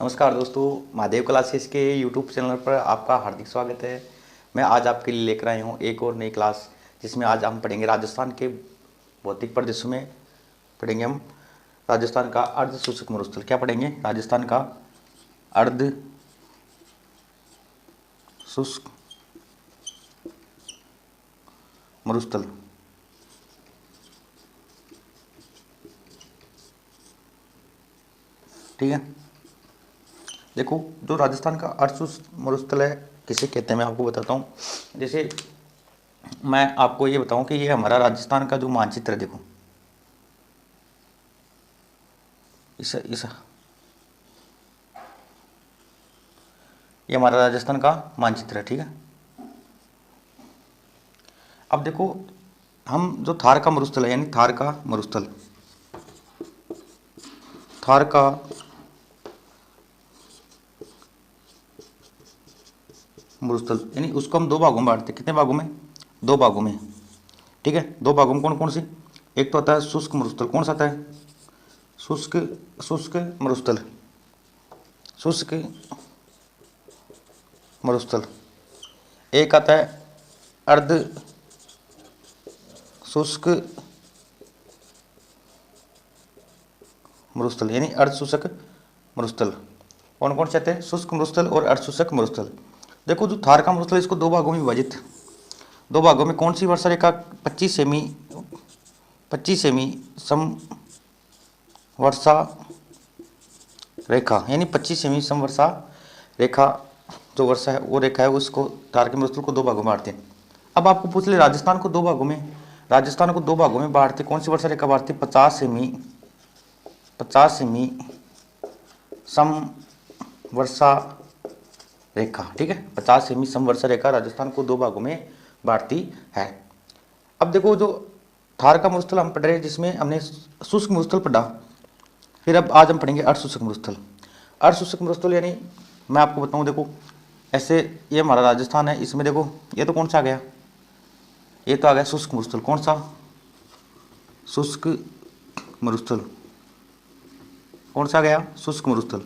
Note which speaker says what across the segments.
Speaker 1: नमस्कार दोस्तों, महादेव क्लासेस के यूट्यूब चैनल पर आपका हार्दिक स्वागत है। मैं आज आपके लिए लेकर आया हूँ एक और नई क्लास, जिसमें आज हम पढ़ेंगे राजस्थान के भौतिक प्रदेशों में पढ़ेंगे हम राजस्थान का अर्ध शुष्क मरुस्थल। क्या पढ़ेंगे? राजस्थान का अर्ध शुष्क मरुस्थल। ठीक है, देखो जो राजस्थान का अर्ध शुष्क मरुस्थल है किसे कहते हैं मैं आपको बताता हूँ। जैसे मैं आपको ये बताऊं कि ये हमारा राजस्थान का जो मानचित्र है, देखो इस ये हमारा राजस्थान का मानचित्र है। ठीक है, अब देखो हम जो थार का मरुस्थल है, यानी थार का मरुस्थल, थार का मरुस्थल यानी उसको हम दो भागों में बांटते हैं। कितने भागों में? दो भागों में। ठीक है, दो भागों में कौन कौन सी? एक तो आता है शुष्क मरुस्थल। कौन सा आता है? शुष्क शुष्क मरुस्थल, शुष्क मरुस्थल। एक आता है अर्ध शुष्क मरुस्थल, यानी अर्ध शुष्क मरुस्थल। कौन कौन से आते हैं? शुष्क मरुस्थल और अर्ध शुष्क मरुस्थल। देखो जो थार का मरुस्थल, इसको दो भागों में विभाजित, दो भागों में। कौन सी वर्षा रेखा? 25 सेमी सम वर्षा रेखा, यानी 25 सेमी सम वर्षा रेखा जो वर्षा है वो रेखा है, उसको थार के मरुस्थल को दो भागों में बांटते हैं। अब आपको पूछ ले राजस्थान को दो भागों में, राजस्थान को दो भागों में बांटते कौन सी वर्षा रेखा बांटती? 50 सेमी सम वर्षा रेखा। ठीक है, 50 सेमी सम वर्षा रेखा राजस्थान को दो भागों में बांटती है। अब देखो जो थार का मरुस्थल हम पढ़ रहे हैं, जिसमें हमने शुष्क मरुस्थल पढ़ा, फिर अब आज हम पढ़ेंगे अर्ध शुष्क मरुस्थल। अर्ध शुष्क मरुस्थल यानी मैं आपको बताऊं, देखो ऐसे ये हमारा राजस्थान है, इसमें देखो ये तो कौन सा आ गया? ये तो आ गया शुष्क मरुस्थल। कौन सा? शुष्क मरुस्थल। कौन सा आ गया? शुष्क मरुस्थल।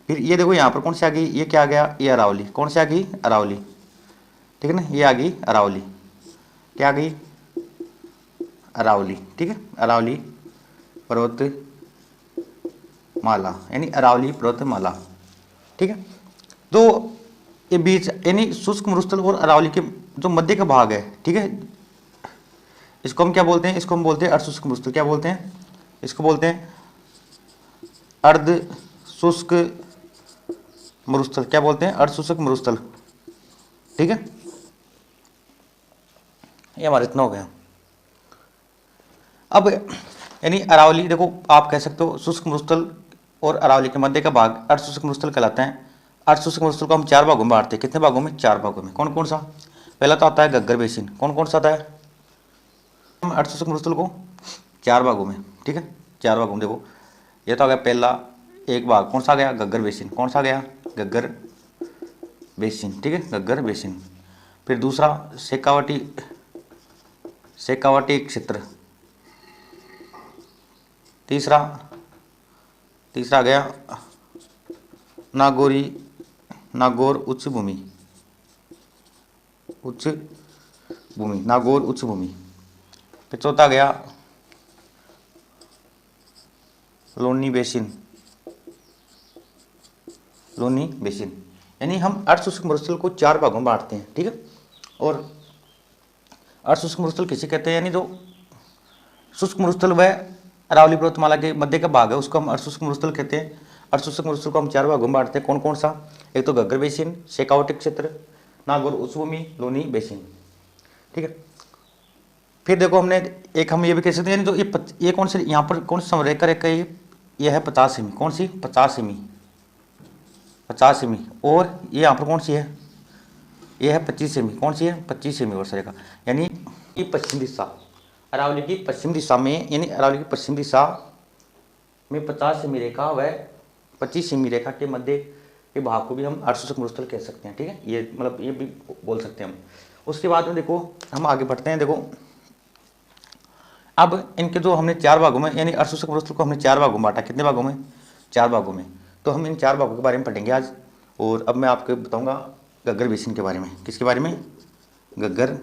Speaker 1: फिर ये देखो यहाँ पर कौन सी आ गई? ये क्या आ गया? ये अरावली। कौन सी आ गई? अरावली। ठीक है ना, ये आ गई अरावली। क्या आ गई? अरावली। ठीक है, अरावली पर्वतमाला, यानी अरावली पर्वतमाला। ठीक है, तो ये बीच यानी शुष्क मरुस्थल और अरावली के जो मध्य का भाग है, ठीक है, इसको हम क्या बोलते हैं? इसको हम बोलते हैं अर्ध शुष्क मरुस्थल। क्या बोलते हैं? इसको बोलते हैं अर्ध शुष्क मरुस्थल। क्या बोलते हैं? अर्ध शुष्क मरुस्थल। ठीक है, ये हमारा इतना हो गया। अब यानी अरावली, देखो आप कह सकते हो शुष्क मरुस्थल और अरावली के मध्य का भाग अर्ध शुष्क मरुस्थल कहलाता है। अर्ध शुष्क मरुस्थल को हम चार भागों में बांटते हैं। कितने भागों में? चार भागों में। कौन कौन सा? पहला तो आता है घग्गर बेसिन। कौन कौन सा आता है? हम अर्ध शुष्क मरुस्थल को चार भागों में, ठीक है, चार भागों में। देखो ये तो आ गया पहला एक भाग, कौन सा आ गया? घग्गर बेसिन। कौन सा आ गया? घग्गर बेसिन। ठीक है, घग्गर बेसिन। फिर दूसरा शेखावाटी क्षेत्र। तीसरा आ गया नागौर उच्च भूमि, नागौर उच्च भूमि। फिर चौथा गया लोनी बेसिन। यानी हम अर्ध शुष्क मरुस्थल को चार भागों में बांटते हैं। ठीक है, और अर्ध शुष्क मरुस्थल किसे कहते हैं? यानी जो शुष्क मरुस्थल वह अरावली पर्वतमाला के मध्य का भाग है, उसको हम अर्ध शुष्क मरुस्थल कहते हैं। अर्ध शुष्क मरुस्थल को हम चार भागों में बांटते हैं। कौन कौन सा? एक तो घग्गर बेसिन, शेखावाटी क्षेत्र, नागौर उच्च भूमि, लोनी बेसिन। ठीक है, फिर देखो हमने एक हम ये भी कह सकते हैं, यानी जो ये कौन से यहाँ पर कौन सी समरेखा रेखा है? ये है 50 सेमी। कौन सी? 50 सेमी। और ये यहाँ पर कौन सी है? ये है 25 सेमी। कौन सी है? 25 सेमी वर्षा रेखा। यानी ये पश्चिम दिशा, अरावली की पश्चिम दिशा में, यानी अरावली की पश्चिम दिशा में 50 सेमी रेखा व 25 सेमी रेखा के मध्य के भाग को भी हम अर्ध शुष्क मरुस्थल कह सकते हैं। ठीक है, ये मतलब ये भी बोल सकते हैं हम। उसके बाद में देखो हम आगे बढ़ते हैं। देखो अब इनके जो हमने चार भागों में, यानी अर्ध शुष्क मरुस्थल को हमने चार भागों में बांटा। कितने भागों में? चार भागों में। तो हम इन 4 भागों के बारे में पढ़ेंगे आज। और अब मैं आपको बताऊंगा घग्गर बेसिन के बारे में। किसके बारे में? घग्गर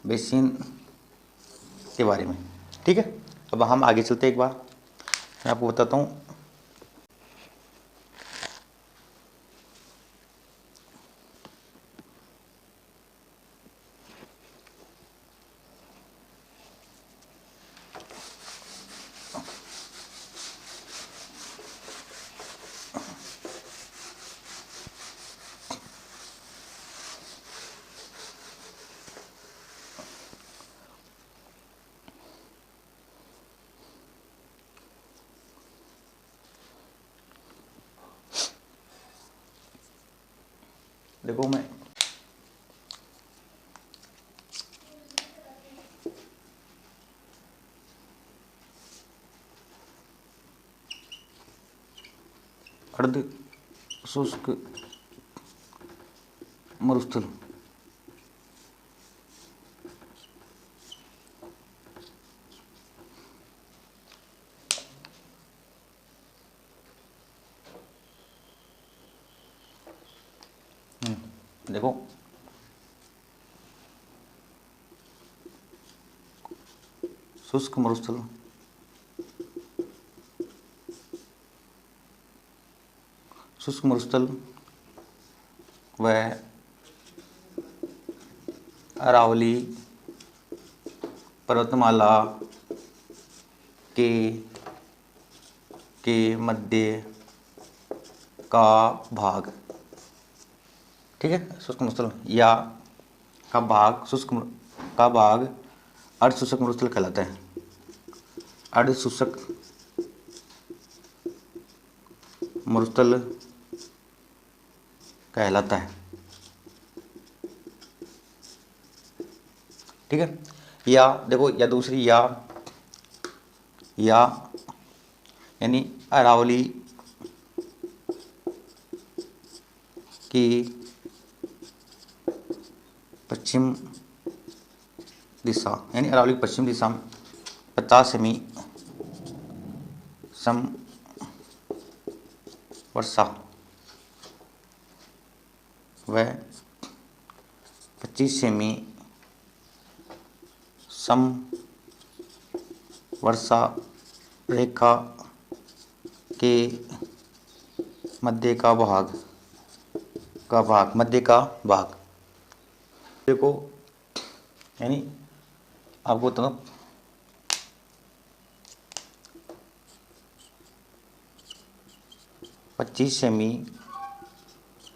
Speaker 1: बेसिन के बारे में। ठीक है, अब हम आगे चलते एक बार मैं आपको बताता हूँ। देखो मैं अर्ध शुष्क मरुस्थल देखो शुष्क मरुस्थल शुष्क मरुस्थल व अरावली पर्वतमाला के मध्य का भाग। ठीक है, शुष्क मरुस्थल या का भाग अर्ध शुष्क मरुस्थल कहलाता है। अर्ध शुष्क मरुस्थल कहलाता है। ठीक है, या देखो या दूसरी या यानी अरावली की पश्चिम दिशा, यानी अरावली की पश्चिम दिशा में 50 सेमी समवर्षा व 25 सेमी समवर्षा रेखा के मध्य का भाग। देखो यानी आपको तो 25 सेमी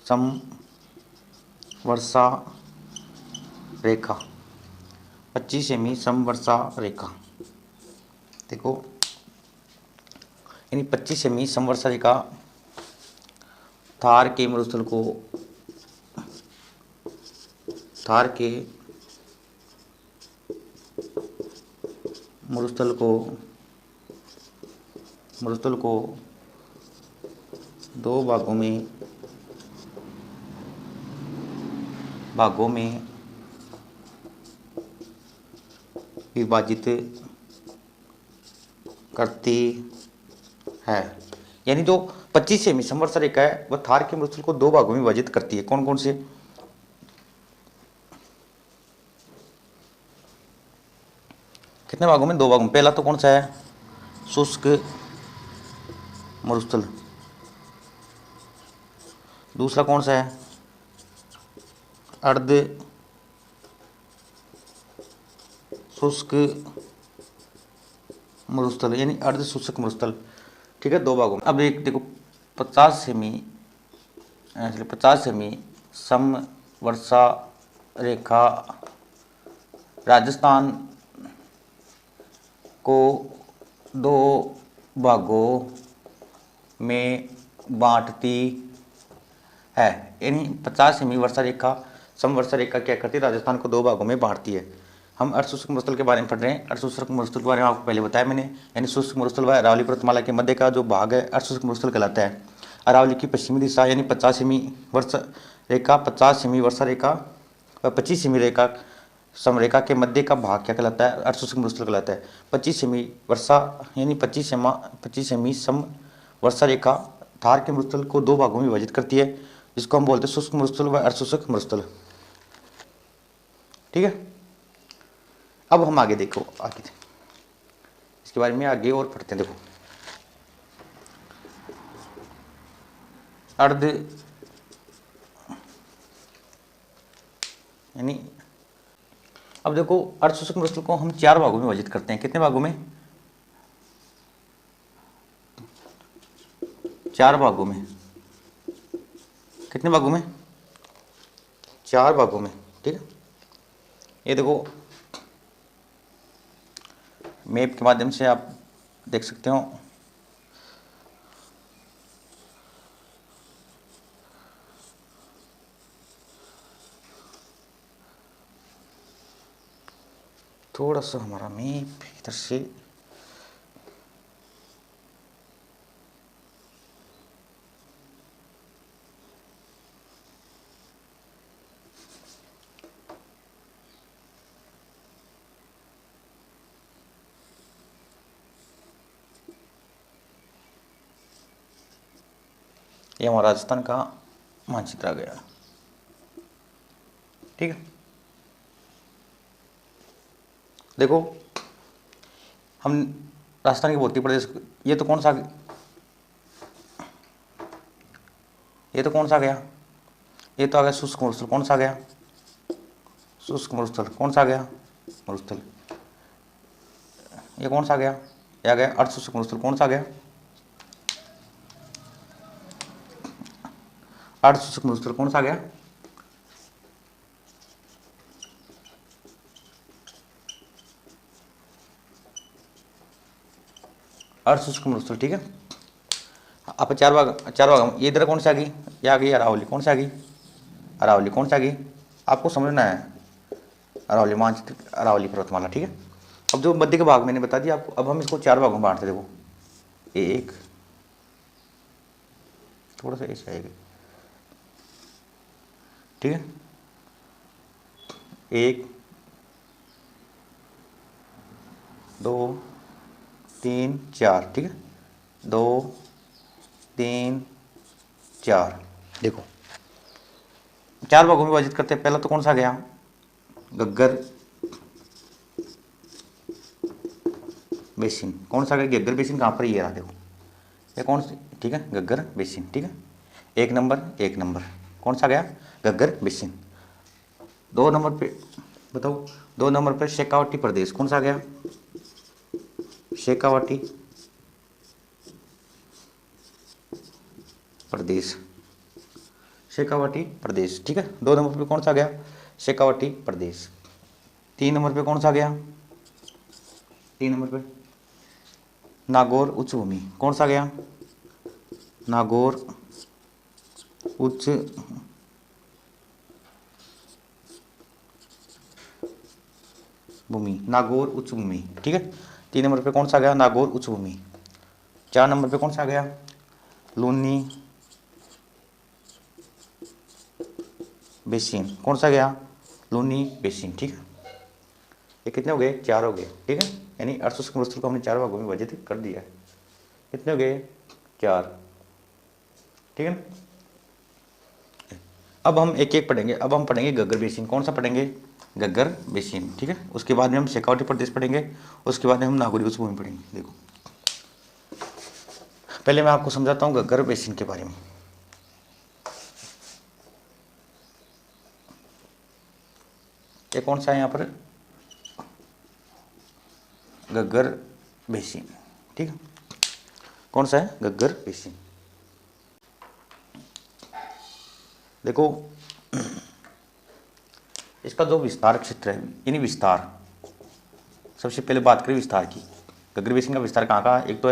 Speaker 1: समवर्षा रेखा 25 सेमी समवर्षा रेखा। देखो यानी 25 सेमी समवर्षा रेखा थार के मरुस्थल को 2 भागों में विभाजित करती है। यानी जो 25 सेमी समवर्षा रेखा है वह थार के मरुस्थल को 2 भागों में विभाजित करती है। कौन कौन से? कितने भागों में? 2 भागों में। पहला तो कौन सा है? शुष्क मरुस्थल। दूसरा कौन सा है? अर्ध शुष्क मरुस्थल, यानी अर्ध शुष्क मरुस्थल। ठीक है, 2 भागों में। अब एक देखो 50 सेमी समवर्षा रेखा राजस्थान को 2 भागों में बांटती है। यानी 50 सेमी वर्षा रेखा समवर्षा रेखा क्या करती है? राजस्थान को 2 भागों में बांटती है। हम अर्ध शुष्क मरुस्थल के बारे में पढ़ रहे हैं। अर्ध शुष्क मरुस्थल के बारे में आपको पहले बताया मैंने। यानी शुष्क मरुस्थल व अरावली पर्वतमाला के मध्य का जो भाग है अर्ध शुष्क मरुस्थल कहलाता है। अरावली की पश्चिमी दिशा यानी 50 सेमी वर्षा रेखा 50 सेमी वर्षा रेखा व 25 सेमी रेखा समरेखा के मध्य का भाग क्या कहलाता है? अर्ध शुष्क मरुस्थल कहलाता है। 25 सेमी वर्षा यानी 25 सेमी सम वर्षा रेखा थार के मरुस्थल को दो भागों में विभाजित करती है, जिसको हम बोलते हैं शुष्क मरुस्थल व अर्धशुष्क मरुस्थल। ठीक है, अब हम आगे देखो, आगे इसके बारे में आगे और पढ़ते हैं। देखो अर्ध यानी, अब देखो अर्धशुष्क मरुस्थल को हम 4 भागों में विभाजित करते हैं। कितने भागों में? 4 भागों में। कितने भागों में? 4 भागों में। ठीक है, ये देखो मैप के माध्यम से आप देख सकते हो। थोड़ा सा हमारा मैप इधर से, ये हमारा राजस्थान का मानचित्र आ गया। ठीक है, देखो हम राजस्थान के भौतिक प्रदेश, ये तो कौन सा, ये तो कौन सा गया? ये तो आ गया शुष्क मरुस्थल। कौन सा गया? शुष्क मरुस्थल। कौन सा गया? मरुस्थल। ये कौन सा गया? ये आ गया अर्धशुष्क मरुस्थल। कौन सा गया? अर्धशुष्क मरुस्थल। कौन सा गया? अर्धशुष्क मरुस्थल। ठीक है, अब 4 भाग। ये इधर कौन सी आ गई? ये आ गई अरावली। कौन सी आ गई? अरावली। कौन सी आ गई? आपको समझना है, अरावली मानचित्र, अरावली पर्वतमाला। ठीक है, अब जो मध्य का भाग मैंने बता दिया आपको, अब हम इसको 4 भागों में बांटते। देखो एक, थोड़ा सा ऐसे आएगा। ठीक है, 1 2 3 4। ठीक है, 2 3 4। देखो 4 भागों में विभाजित करते हैं। पहला तो कौन सा गया? गग्गर बेसिन। कौन सा गया? गग्गर बेसिन। कहाँ पर? ये रहा, देखो ये कौन सी? ठीक है, गग्गर बेसिन। ठीक है, 1 नंबर, 1 नंबर। कौन सा गया? गग्गर बेसिन। 2 नंबर पे बताओ, 2 नंबर पे शेखावाटी प्रदेश। कौन सा गया? शेखावाटी प्रदेश। शेखावाटी प्रदेश। ठीक है, 2 नंबर पे कौन सा गया? शेखावाटी प्रदेश। 3 नंबर पे कौन सा गया? 3 नंबर पे नागौर उच्च भूमि। कौन सा गया? नागौर उच्च भूमि। नागौर उच्च भूमि। ठीक है, 3 नंबर पे कौन सा गया? नागौर उच्च भूमि। 4 नंबर पे कौन सा गया? लूनी बेसिन। कौन सा गया? लूनी बेसिन। ठीक है, ये कितने हो गए? 4 हो गए। ठीक है, यानी अर्धशुष्क मरुस्थल को हमने 4 भागों में विभाजित कर दिया है। कितने हो गए? 4। ठीक है ना, अब हम एक एक पढ़ेंगे। अब हम पढ़ेंगे गग्गर बेसिन। कौन सा पढ़ेंगे? गग्गर बेसिन। ठीक है, उसके बाद में हम शेखावाटी प्रदेश पढ़ेंगे, उसके बाद में हम नागौर उच्च भूमि पढ़ेंगे। देखो पहले मैं आपको समझाता हूँ गग्गर बेसिन के बारे में। ये कौन सा है यहाँ पर? गग्गर बेसिन। ठीक है, कौन सा है? गग्गर बेसिन। देखो इसका जो विस्तार क्षेत्र है, यानी विस्तार, सबसे पहले बात करें विस्तार की। गग्गर बेसिन का विस्तार कहाँ का? एक तो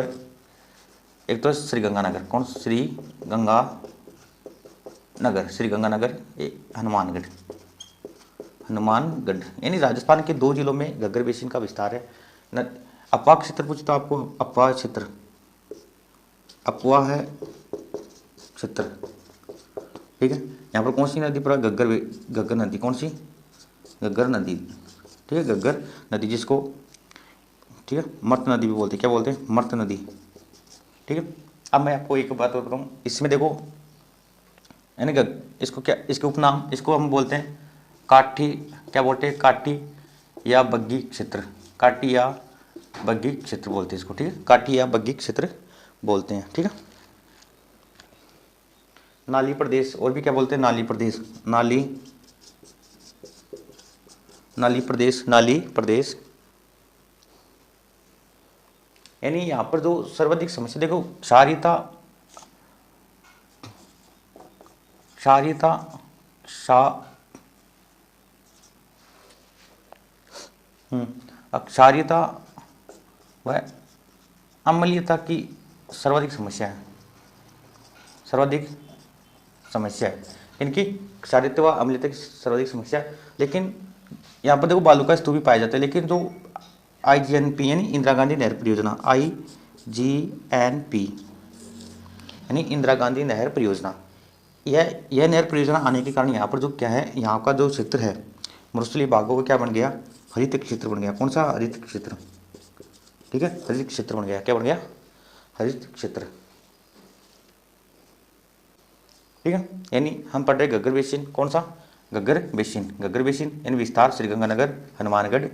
Speaker 1: है श्री गंगानगर। कौन? श्री गंगानगर। श्री गंगानगर, हनुमानगढ़। हनुमानगढ़ यानी राजस्थान के 2 जिलों में गग्गर बेसिन का विस्तार है। अपवा क्षेत्र पूछे तो आपको अपवा क्षेत्र, अपवा है क्षेत्र। ठीक है, यहाँ पर कौन सी नदी पर? गग्गर नदी। कौन सी? गग्गर नदी। ठीक है, गग्गर नदी, जिसको ठीक है मर्त नदी भी बोलते हैं। क्या बोलते हैं? मर्त नदी। ठीक है, अब मैं आपको एक बात और बताऊँ, इसमें देखो यानी इसको क्या, इसके उपनाम, इसको हम बोलते हैं काठी, क्या बोलते हैं, काठी या बग्गी क्षेत्र, काठी या बग्गी क्षेत्र बोलते हैं इसको, ठीक है, काठी या बग्गी क्षेत्र बोलते हैं, ठीक है। नाली प्रदेश, और भी क्या बोलते हैं, नाली प्रदेश, नाली, नाली प्रदेश, नाली प्रदेश। यानी यहाँ पर जो सर्वाधिक समस्या देखो, क्षारीयता, क्षारीयता, क्षारीयता व अम्लीयता की सर्वाधिक समस्या है, सर्वाधिक समस्या है इनकी, क्षारीयता व अम्लीयता की सर्वाधिक समस्या है। लेकिन यहाँ पर देखो बालू का स्तूप भी पाया जाता है, लेकिन जो IGNP यानी इंदिरा गांधी नहर परियोजना, IGNP यानी इंदिरा गांधी नहर परियोजना, यह नहर परियोजना आने के कारण यहाँ पर जो क्या है, यहाँ का जो क्षेत्र है मरुस्थलीय भागों का क्या बन गया, हरित क्षेत्र बन गया। कौन सा, हरित क्षेत्र, ठीक है, हरित क्षेत्र बन गया, क्या बन गया, हरित क्षेत्र, ठीक है। यानी हम पढ़ रहे घग्गर बेसिन, कौन सा, घग्गर बेसिन, घग्गर बेसिन यानी विस्तार श्रीगंगानगर हनुमानगढ़,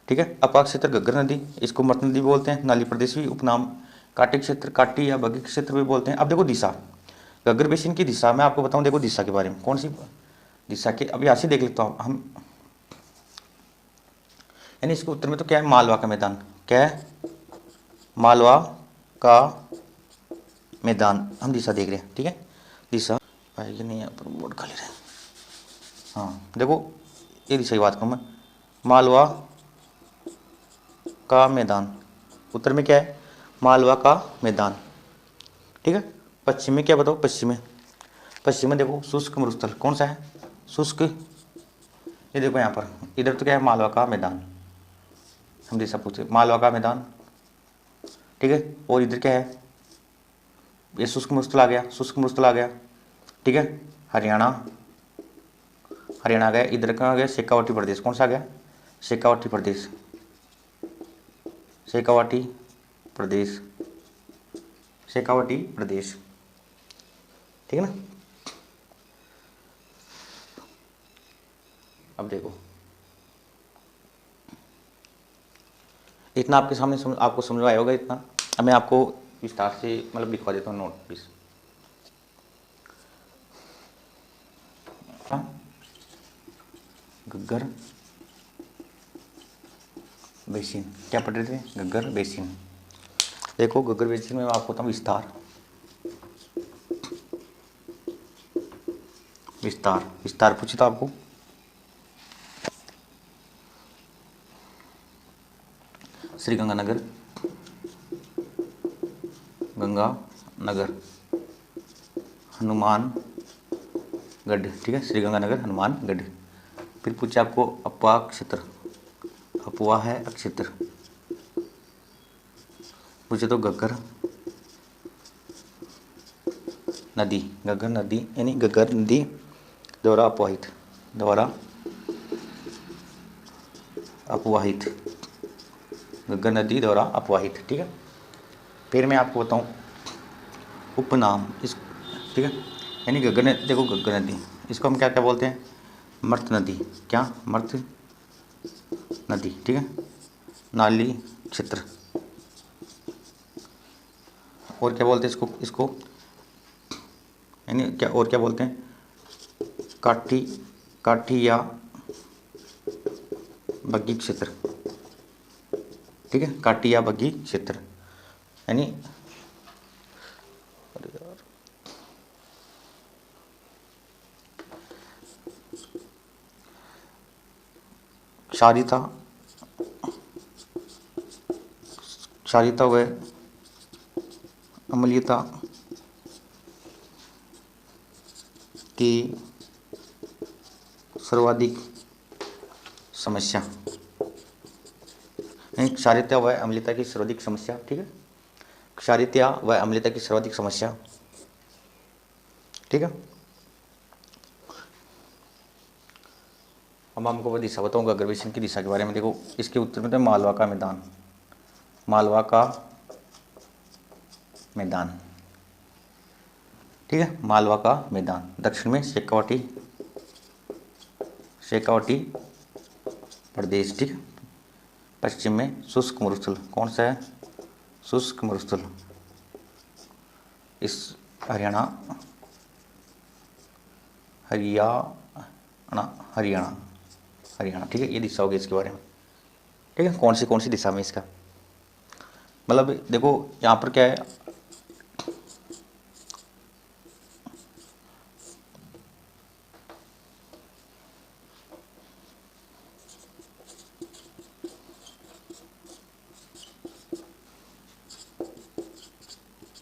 Speaker 1: ठीक है। अपाक क्षेत्र घग्गर नदी, इसको मत नदी बोलते हैं, नाली प्रदेश भी उपनाम, काटी क्षेत्र, काटी या बग्गी क्षेत्र भी बोलते हैं। अब देखो दिशा, घग्गर बेसिन की दिशा मैं आपको बताऊं, देखो दिशा के बारे में, कौन सी दिशा की, अब यहाँ से देख लेता हूँ हम, यानी इसके उत्तर में तो क्या है, मालवा का मैदान, क्या है, मालवा का मैदान, हम दिशा देख रहे हैं, ठीक है। दिशा आएगी नहीं, यहाँ पर बोर्ड खाली रहे, हाँ देखो ये दिशा की बात करूँ मैं, मालवा का मैदान, उत्तर में क्या है, मालवा का मैदान, ठीक है। पश्चिम में क्या बताओ, पश्चिम में, पश्चिम में देखो शुष्क मरुस्थल, कौन सा है, शुष्क, ये देखो यहाँ पर, इधर तो क्या है, मालवा का मैदान, हम दिशा पूछे, मालवा का मैदान, ठीक है। और इधर क्या है, ये शुष्क मरुस्थल आ गया, शुष्क मरुस्थल आ गया, ठीक है। हरियाणा, हरियाणा आ गया, इधर कहाँ आ गया, शेखावाटी प्रदेश, कौन सा आ गया, शेखावाटी प्रदेश, शेखावाटी प्रदेश, शेखावाटी प्रदेश, ठीक है ना। अब देखो इतना आपके सामने आपको समझ में आया होगा इतना। अब मैं आपको विस्तार से मतलब लिखवा देता हूँ नोट प्लीज। घग्गर बेसिन, क्या पढ़ रहे थे, घग्गर बेसिन। देखो घग्गर बेसिन में मैं आपको बताऊँ विस्तार, विस्तार, विस्तार पूछे तो आपको श्रीगंगानगर, गंगानगर हनुमानगढ़, ठीक है, श्रीगंगानगर हनुमानगढ़। फिर पूछे आपको अपवा क्षेत्र, अपवा है क्षेत्र, पूछे तो घग्गर नदी, घग्गर नदी यानी घग्गर नदी द्वारा अपवाहित, द्वारा अपवाहित, घग्गर नदी द्वारा अपवाहित, ठीक है। फिर मैं आपको बताऊं उपनाम, इस, ठीक है, यानी घग्गर नदी, देखो घग्गर नदी, इसको हम क्या क्या बोलते हैं, मर्त नदी, क्या, मर्त नदी, ठीक है, नाली क्षेत्र, और क्या बोलते हैं इसको, इसको यानी क्या, और क्या बोलते हैं, काठी, काठी या बग्गी क्षेत्र, ठीक है, काठी या बग्गी क्षेत्र, यानी क्षारीयता, क्षारीयता व अम्लीयता की सर्वाधिक समस्या, क्षारीयता व अम्लीयता की सर्वाधिक समस्या, ठीक है, क्षारीयता व अम्लीयता की सर्वाधिक समस्या, ठीक है। अब हमको मैं दिशा बताऊंगा घग्गर बेसिन की दिशा के बारे में। देखो इसके उत्तर में तो मालवा का मैदान, मालवा का मैदान, ठीक है, मालवा का मैदान। दक्षिण में शेखावटी, शेखावटी प्रदेश, ठीक है। पश्चिम में शुष्क मरुस्थल, कौन सा है, शुष्क मरुस्थल, इस हरियाणा, हरियाणा, हरियाणा, हरियाणा, ठीक है। ये दिशा होगी इसके बारे में, ठीक है, कौन सी दिशा में इसका, मतलब देखो यहाँ पर क्या है,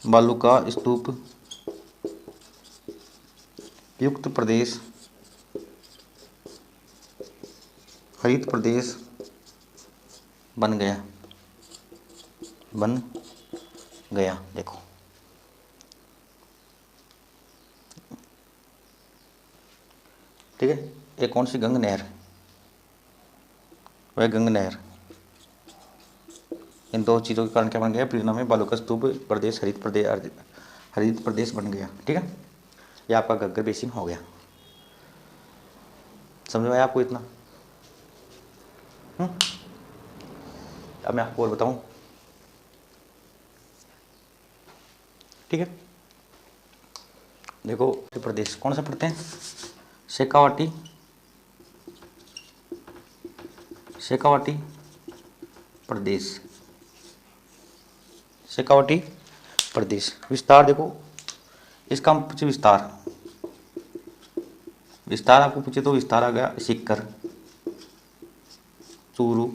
Speaker 1: बालू का स्तूप युक्त प्रदेश, हरित प्रदेश बन गया, बन गया। देखो ठीक है, ये कौन सी गंग नहर, वह गंग नहर, इन दो चीज़ों के कारण क्या बन गया, प्रेरणा में बालू का स्तूप प्रदेश हरित प्रदेश, हरित प्रदेश बन गया, ठीक है। ये आपका घग्गर बेसिन हो गया, समझ में आया आपको इतना। अब मैं आपको और बताऊं, ठीक है। देखो मध्य प्रदेश कौन सा पढ़ते हैं, शेखावाटी, शेखावाटी प्रदेश, शेखावाटी प्रदेश। विस्तार देखो, इसका हम पूछे विस्तार, विस्तार आपको पूछे तो विस्तार आ गया सीकर, चूरू,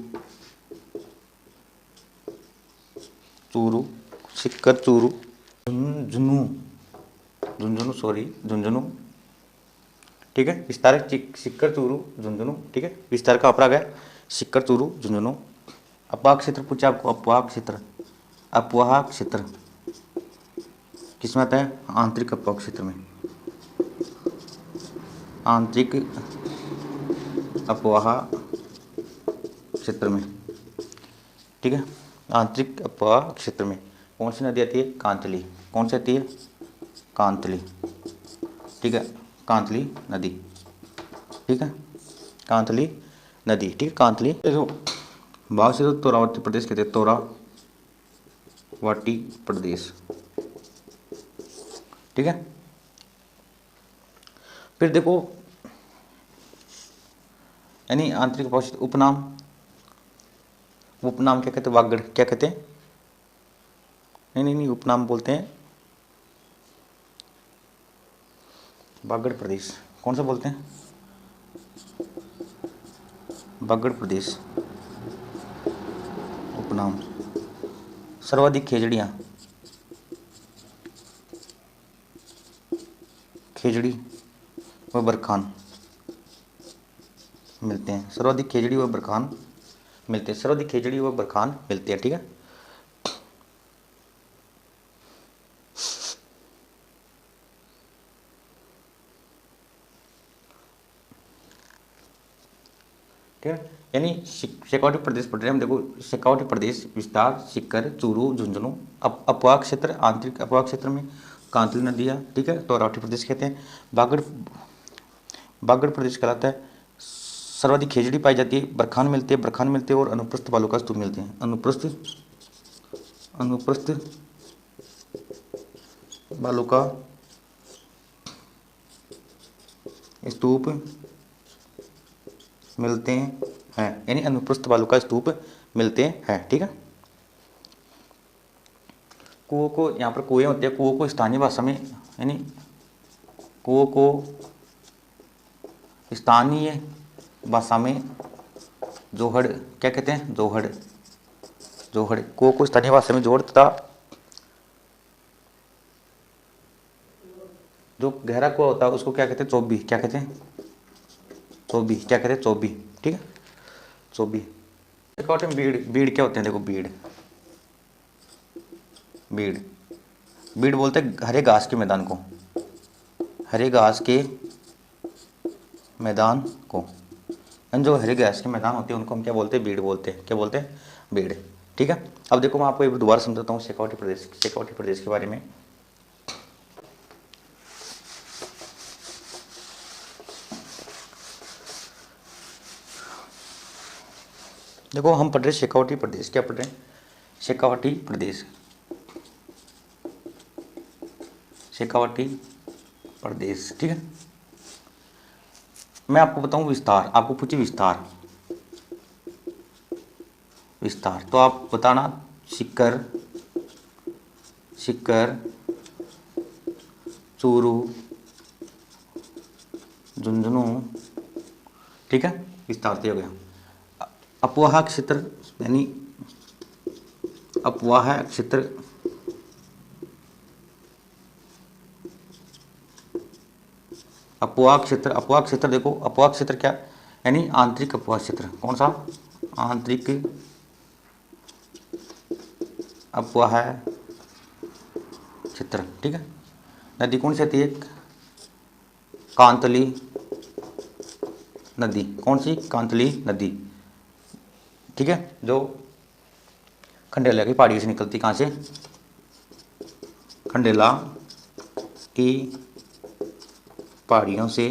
Speaker 1: चूरू, सीकर, चूरू, झुंझुनू, झुंझुनू, सॉरी झुंझुनू, ठीक है। विस्तार सीकर, चूरू, झुंझुनू, ठीक है। विस्तार का अपरा गया सीकर, चूरू, झुंझुनू। अपवाह क्षेत्र पूछा आपको, अपवाह क्षेत्र, अपवाह क्षेत्र किसमें आता है, आंतरिक अपवाह क्षेत्र में, आंतरिक अपवाह क्षेत्र में, ठीक है। आंतरिक अपवाह क्षेत्र में कौन सी नदी आती है, कांतली, कौन सी आती है, कांतली, ठीक है, कांतली नदी, ठीक है, कांतली नदी, ठीक है, कांतली। देखो भाग से तो तोरावती प्रदेश कहते हैं, तोरावटी प्रदेश, ठीक है। फिर देखो यानी आंतरिक अपवाह क्षेत्र, उपनाम, उपनाम क्या कहते हैं, वागड़, क्या कहते हैं, नहीं, उपनाम बोलते हैं बागड़ प्रदेश, कौन सा बोलते हैं, बागड़ प्रदेश, उपनाम। सर्वाधिक खेजड़ियाँ, खेजड़ी व बरखान मिलते हैं, सर्वाधिक खेजड़ी व बरखान मिलते हैं, सर्वाधिक खेजड़ी व बरखान मिलते हैं, ठीक है। ठीक है, यानी शेखावाटी प्रदेश पढ़ रहे हैं हम। देखो शेखावाटी प्रदेश, विस्तार, सीकर, चूरू, झुंझुनू, अपवाह क्षेत्र, आंतरिक अपवाह क्षेत्र में कांतली नदियाँ, ठीक है, तोरावटी प्रदेश कहते हैं। बागड़, बागड़ प्रदेश कहलाता है, सर्वाधिक खेजड़ी पाई जाती है, बरखान मिलते हैं, बरखान मिलते हैं, और अनुप्रस्थ बालू का स्तूप मिलते हैं, अनुप्रस्थ, अनुप्रस्थ बालू का स्तूप मिलते हैं, यानी अनुप्रस्थ बालू का स्तूप मिलते हैं, ठीक है। कुओं को, यहाँ पर कुएं होते हैं, कुओं को स्थानीय भाषा में, यानी कुओं को स्थानीय भाषा में जोहड़ क्या कहते हैं, जोहड़, जोहड़, कुओं को स्थानीय भाषा में जोहड़, तथा जो गहरा कुआ होता है उसको क्या कहते हैं, चौबी, क्या कहते हैं, चौबी, क्या कहते हैं, चौबी, ठीक है, चौबी। बीड़, बीड़ क्या होते हैं, देखो बीड़, बीड़, बीड़ बोलते हैं हरे घास के मैदान को, हरे घास के मैदान को, जो हरे घास के मैदान होते हैं उनको हम क्या बोलते हैं, बीड़ बोलते हैं, क्या बोलते हैं, बीड़, ठीक है। अब देखो मैं आपको एक बार दोबारा समझाता हूँ शेखावाटी प्रदेश, शेखावाटी प्रदेश के बारे में। देखो हम पढ़ रहे शेखावटी प्रदेश, क्या पढ़ रहे हैं? शेखावटी प्रदेश, शेखावटी प्रदेश, ठीक है। मैं आपको बताऊं विस्तार, आपको पूछे विस्तार, विस्तार तो आप बताना सीकर, सीकर, चूरू, झुंझुनू, ठीक है, विस्तार तो हो गया। अपवाह क्षेत्र यानी अपवाह क्षेत्र, अपवाह क्षेत्र, अपवाह क्षेत्र देखो अपवाह क्षेत्र क्या यानी आंतरिक अपवाह क्षेत्र, कौन सा? आंतरिक अपवाह क्षेत्र, ठीक है। नदी कौन सी आती है? कांतली नदी, कौन सी? कांतली नदी, ठीक है, जो खंडेला की पहाड़ी से निकलती, कहाँ से? खंडेला की पहाड़ियों से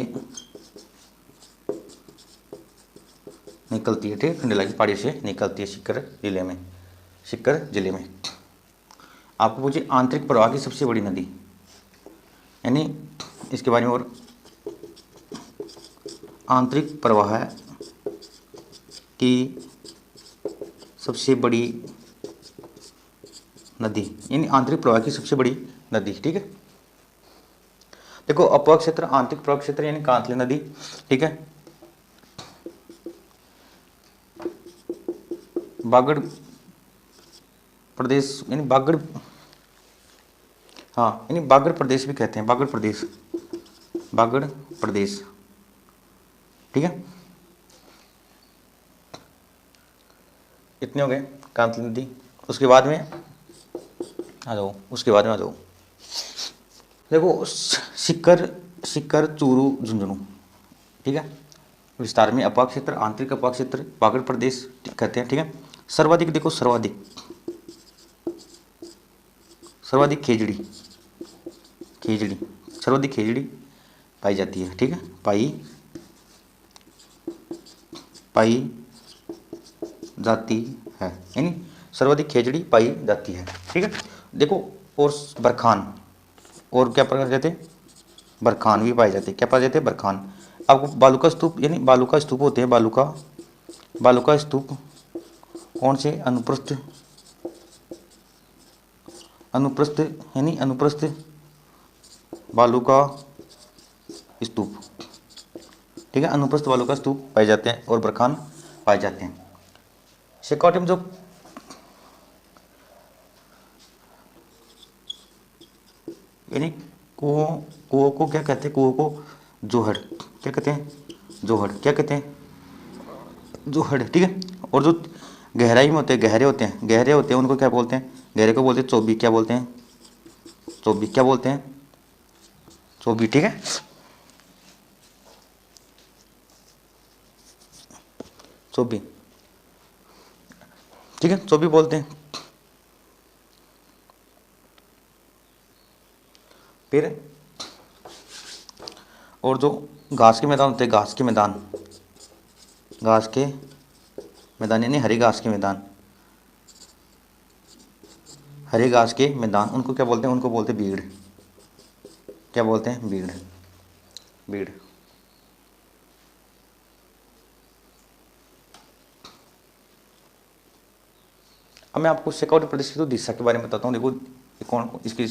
Speaker 1: निकलती है, ठीक है, खंडेला की पहाड़ी से निकलती है सीकर जिले में, सीकर जिले में। आपको पूछिए आंतरिक प्रवाह की सबसे बड़ी नदी, यानी इसके बारे में, और आंतरिक प्रवाह की सबसे बड़ी नदी, यानी आंतरिक प्रवाह की सबसे बड़ी नदी, ठीक है। देखो अपवाह क्षेत्र, आंतरिक प्रवाह क्षेत्र यानी कांतली नदी, ठीक है। बागड़ प्रदेश यानी बागड़, हाँ यानी बागड़ प्रदेश भी कहते हैं, बागड़ प्रदेश, बागड़ प्रदेश, ठीक है। इतने हो गए कांतली नदी। उसके बाद में आ जाओ, उसके बाद में आ जाओ, देखो सीकर, सीकर, चूरू, झुंझुनू, ठीक है। विस्तार में अपवाह क्षेत्र, आंतरिक अपवाह क्षेत्र, बागड़ प्रदेश कहते हैं, ठीक है। सर्वाधिक देखो, सर्वाधिक, सर्वाधिक खेजड़ी, खेजड़ी, सर्वाधिक खेजड़ी पाई जाती है, ठीक है, पाई जाती है, यानी सर्वाधिक खेजड़ी पाई जाती है, ठीक है। देखो और बरखान, और क्या पाए जाते? बरखान भी पाए जाते हैं, क्या पाए जाते हैं? बरखान। आपको बालूका स्तूप यानी बालूका स्तूप होते हैं, बालूका, बालूका स्तूप कौन से? अनुप्रस्थ, अनुप्रस्थ यानी अनुप्रस्थ बालूका स्तूप, ठीक है, अनुप्रस्थ बालूका स्तूप पाए जाते हैं और बरखान पाए जाते हैं। शेखावटी में जो यानी कुओं, कुओं को क्या कहते हैं? कुओं को जोहड़, क्या कहते हैं? जोहड़, क्या कहते हैं? जोहड़, ठीक है। और जो गहराई में होते हैं, गहरे होते हैं, गहरे होते हैं, उनको क्या बोलते हैं? गहरे को बोलते हैं चोबी, क्या बोलते हैं? चोबी, क्या बोलते हैं? चोबी, ठीक है। चोबी, ठीक है, चोबी बोलते हैं। फिर और जो घास के मैदान होते हैं, घास के मैदान, घास के मैदान यानी हरी घास के मैदान, हरे घास के मैदान, उनको क्या बोलते हैं? उनको बोलते हैं बीड़, क्या बोलते हैं? बीड़, बीड़। अब मैं आपको शेखावटी प्रदेश की तो दिशा के बारे में बताता हूँ। देखो कौन इसकी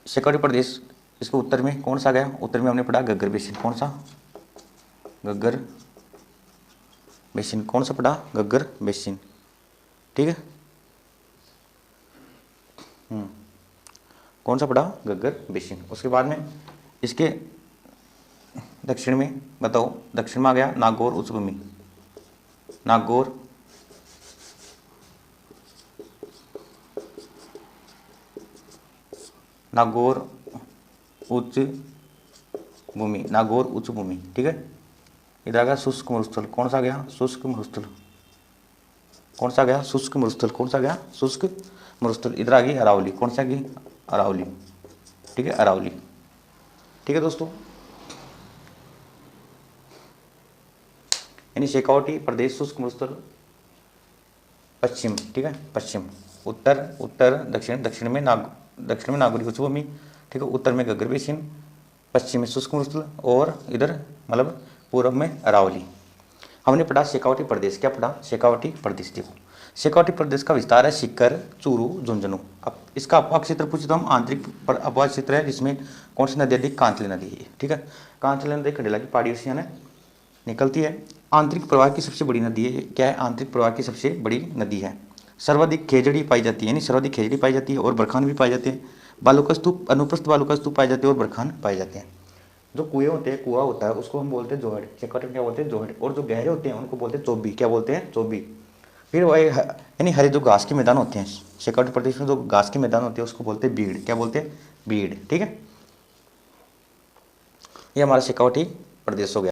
Speaker 1: शेखावटी प्रदेश, इसको उत्तर में कौन सा गया? उत्तर में हमने पढ़ा घग्गर बेसिन, कौन सा? घग्गर बेसिन, कौन सा पढ़ा? घग्गर बेसिन, ठीक है। कौन सा पढ़ा? घग्गर बेसिन। उसके बाद में इसके दक्षिण में बताओ, दक्षिण में आ गया नागौर उच्चभूमि, नागौर नागौर उच्च भूमि, नागौर उच्च भूमि, ठीक है। इधर आ गया शुष्क मरुस्थल, कौन सा गया? शुष्क मरुस्थल, कौन सा गया? शुष्क मरुस्थल, कौन सा गया? शुष्क मरुस्थल। इधर आ गई अरावली, कौन सा गई? अरावली, ठीक है, अरावली, ठीक है दोस्तों। यानी शेखावटी प्रदेश शुष्क मरुस्थल पश्चिम, ठीक है, पश्चिम, उत्तर उत्तर, दक्षिण दक्षिण में नागरी उच्च भूमि, ठीक है, उत्तर में घग्गर बेसिन, पश्चिम में शुष्क मरुस्थल और इधर मतलब पूर्व में अरावली। हमने पढ़ा शेखावटी प्रदेश, क्या पढ़ा? शेखावटी प्रदेश। देखो शेखावटी प्रदेश का विस्तार है सीकर, चूरू, झुंझुनू। अब इसका अपवाद क्षेत्र पूछे तो हम आंतरिक अपवाद क्षेत्र है, जिसमें कौन सी नदी? कांतली नदी है, ठीक है। कांतली नदी खंडेला की पहाड़ियों से निकलती है। आंतरिक प्रवाह की सबसे बड़ी नदी है, क्या है? आंतरिक प्रवाह की सबसे बड़ी नदी है। सर्वाधिक खेजड़ी पाई जाती है, यानी सर्वाधिक खेजड़ी पाई जाती है, और बरखान भी पाए जाते हैं। बालू का स्तूप, अनुप्रस्थ बालू का स्तूप पाए जाते हैं और बरखान पाए जाते हैं। जो कुएं होते हैं, कुआ होता है, उसको हम बोलते हैं जोहड़। शेखावटी में क्या बोलते हैं? जोहड़। और जो गहरे होते हैं उनको बोलते हैं चोबी। क्या बोलते हैं? चोबी। फिर वही यानी हरे जो घास के मैदान होते हैं, शेखावटी प्रदेश में जो घास के मैदान होते हैं उसको बोलते हैं बीड़। क्या बोलते हैं? बीड़, ठीक है। ये हमारा शेखावटी प्रदेश हो गया।